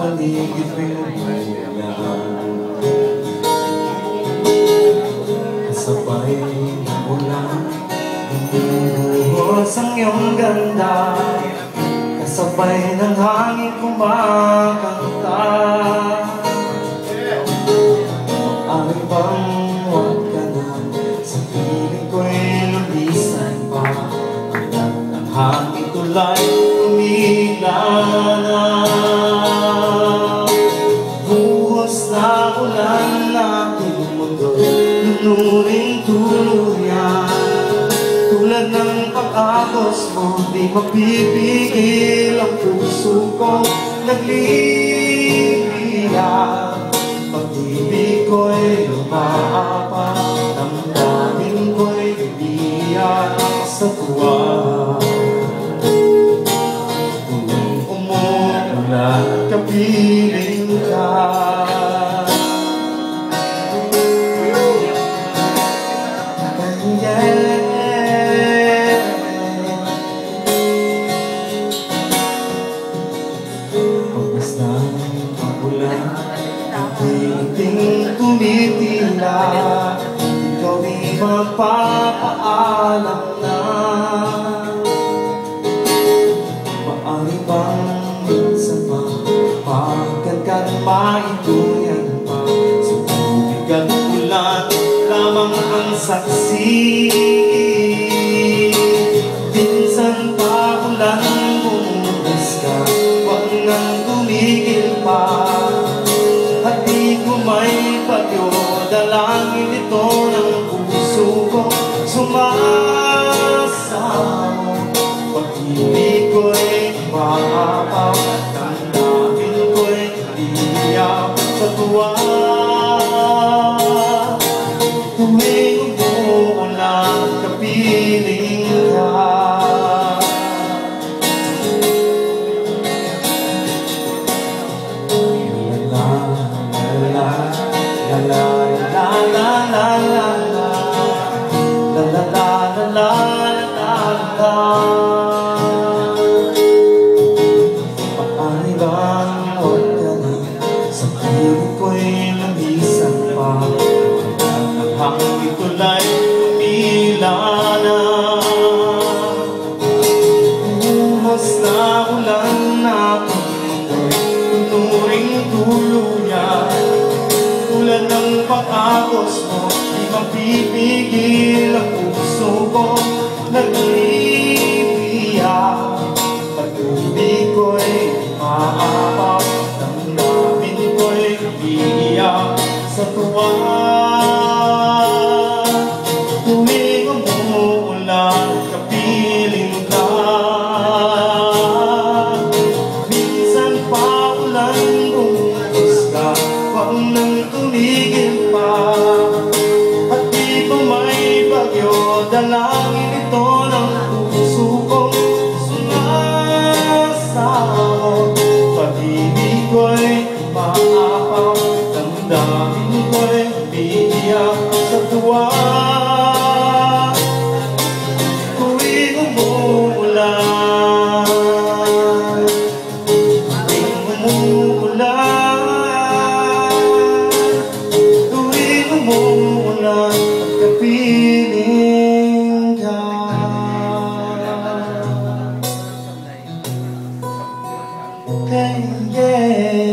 paligid pinupulan. Kasabay ng ulan, bumubuhos ang iyong ganda. Kasabay ng hangin kumakanta. Maaari bang huwag ka na, sa piling ko'y lumisan pa. Ang hangin tulay umila na. Buhos na ulan na aking mundo'y lunuring tuluyan. Tulad ng pag-agos mo, di mapipigil ang puso kong nagliliya. Pag-ibig ko'y lumaapa, damdamin ko'y umiiyak sa tuwa. Kung umuulan, kapiling ka. Basta ang ulan, ting tumitila, ikaw di magpapaalam na. Maaari bang minsan pa, pagkat ka na maituyan pa, sa tubig at ulan lamang ang saksi. Minsan pa ulan bumuhos ka, wag nang tumigil pa. At di ko may bagyo, dalangin ito ng puso ko sumasamo. Pag-ibig ko'y maapaw, damdamin ko'y iiyak sa tuwa. Tuwing umuulan, kapiling ka. Paano bang huwag ka na, sa piling ko'y lumisan pa. Ang hangin tulay umila na. Buhos na ulan na aking tunuring tuluyan. Tulad ng pag-agos mo, di mapipigil ang puso ko nagliliya. Pag-ibig ko'y maapaw, damdamin ko'y umiiyak sa tuwa. Tuwing umuulan, kapiling ka. Minsan pa ulan bumuhos ka, wag nang tumigil pa. At di pa may bagyo, dalangin ito ng puso kong sumasamo. Pag-ibig ko'y maapaw, damdamin ko'y umiiyak sa tuwa. Tuwing umuulan, tuwing umuulan, tuwing umuulan, kapiling ka. Hey, yeah.